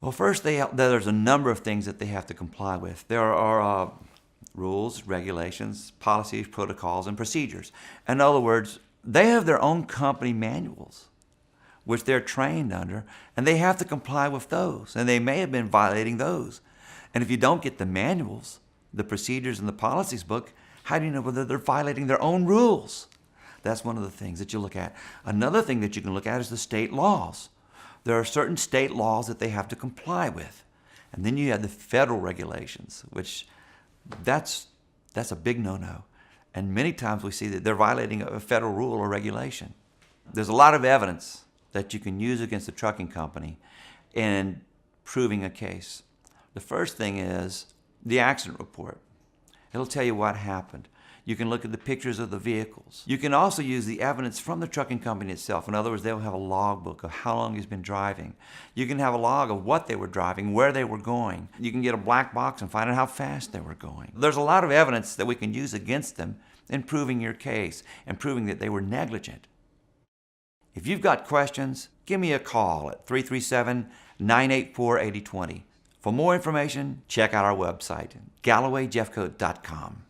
Well, first, there's a number of things that they have to comply with. There are rules, regulations, policies, protocols, and procedures. In other words, they have their own company manuals, which they're trained under, and they have to comply with those. And they may have been violating those. And if you don't get the manuals, the procedures, and the policies book, how do you know whether they're violating their own rules? That's one of the things that you look at. Another thing that you can look at is the state laws. There are certain state laws that they have to comply with. And then you have the federal regulations, which that's a big no-no. And many times we see that they're violating a federal rule or regulation. There's a lot of evidence that you can use against the trucking company in proving a case. The first thing is the accident report. It'll tell you what happened. You can look at the pictures of the vehicles. You can also use the evidence from the trucking company itself. In other words, they'll have a logbook of how long he's been driving. You can have a log of what they were driving, where they were going. You can get a black box and find out how fast they were going. There's a lot of evidence that we can use against them in proving your case and proving that they were negligent. If you've got questions, give me a call at 337-984-8020. For more information, check out our website, GallowayJeffcoat.com.